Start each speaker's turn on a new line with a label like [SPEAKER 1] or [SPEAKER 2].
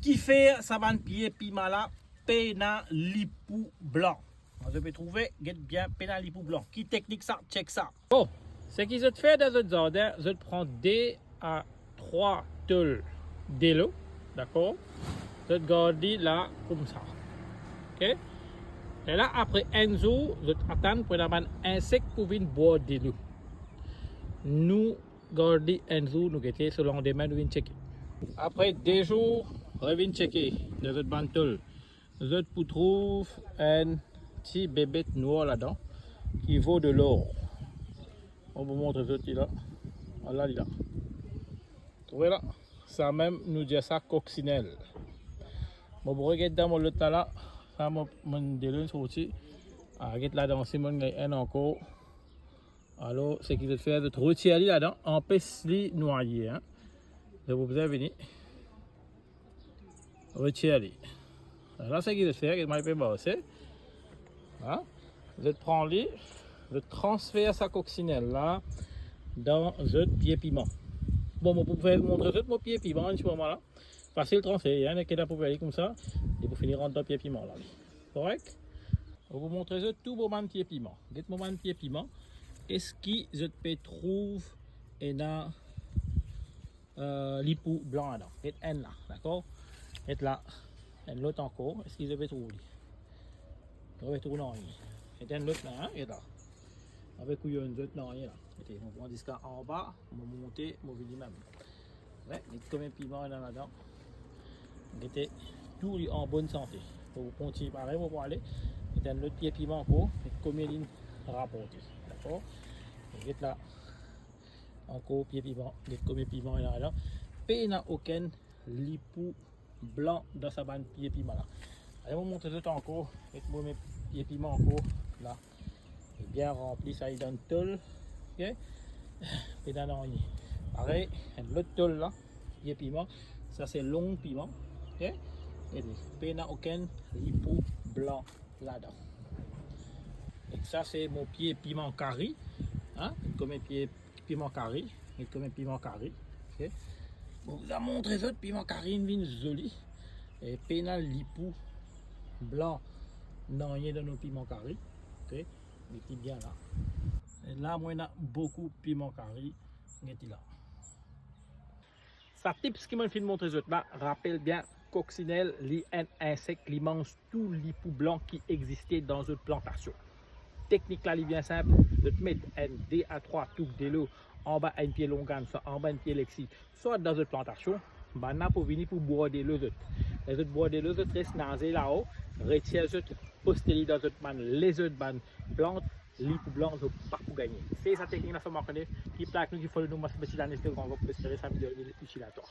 [SPEAKER 1] Qui fait ça va pied piment là, pena lipou blanc. Je peux trouver, get bien, pena lipou blanc. Qui technique ça, check ça. Bon, ce qu'ils ont fait dans ce jardin, je prends 2 à 3 tôles d'eau, d'accord? Je garde là comme ça. Ok? Et là, après un jour, je attends pour avoir un insecte pour venir boire de l'eau. Nous gardons un jour, nous guettons, ce lendemain, nous venons checker. Après 2 jours, je viens checker dans cette bantole. Je trouve un petit bébé noir là-dedans qui vaut de l'or. On vous montre ce là. Voilà, là. Vous voyez là? Ça même nous dit ça coccinelle. Bon, vous regardez dans mon lot là. Ça m'a délai sorti. Regarde là-dedans, c'est mon un encore. Alors, ce qu'il veut faire, de retirer là-dedans, empêcher noyer. Hein. Je vous ai venu. Retirer. Là, ce qu'il veut faire, il m'a fait bosser. Hein. Je prends lui, je transfère sa coccinelle là dans le pied piment. Bon, vous pouvez vous montrer mon pied piment en ce moment-là. Facile transfert, hein, qui est pour aller comme ça, et pour finir dans le pied piment là. Correct? Je vous montre tout mon pied piment. Get mon pied piment. Est-ce que je peux trouver un lipou blanc là? Get un là, d'accord? Get là, un l'autre encore. Est-ce que je peux trouver? Je vais trouver non. Et un l'autre là, et là. Avec une autre non, là. On prend disque en bas, on va monter, on va venir même. Ouais, il y a combien de piments là-dedans? Mettez tout en bonne santé. Pour vous continuer pareil, vous pouvez aller. Mettez un autre pied piment encore, et combien de lignes rapportées. D'accord? Et là, encore pied piment, combien de piment il y a là. Et il n'y a aucun lipou blanc dans sa bande pied piment là. Allez, vous montrer tout encore, et vous mettez pied piment encore là. Et bien rempli, ça y donne tôle. Ok? Et dans pareil, un autre tôle là, pied piment. Ça c'est long piment. Ok? Et il n'y a aucun lipou blanc là-dedans. Et ça c'est mon pied piment carré. Hein? Comme un pied piment carré. Et comme un piment carré. Ok? Bon, vous a montré ça, piment carré, une vigne jolie. Et pénal lipou blanc. Non, il y a dans nos piments carrés. Ok? Mettez bien là. Et là, moi, il y a beaucoup de piment carré. Mettez là. Ça tips qui m'a fait de montrer là, rappelle bien coccinelle, les insectes, qui mangent tous les poux blancs qui existaient dans une plantation. Technique là, elle est bien simple. De te mettre un D à 3 tubes de l'eau en bas un pied longan, soit en bas un pied lexi, soit dans une plantation, ben là pour venir pour boire de l'eau. Les autres boire de l'eau, restent nasés là-haut, retire les autres, postérieur dans une man, les autres ban plantes, les poux blancs, pas pour gagner. C'est sa technique là, ça m'a connu. Qui plaque nous, qui faut nous, moi, c'est dans Instagram, on va poster sa vidéo utilisatoire.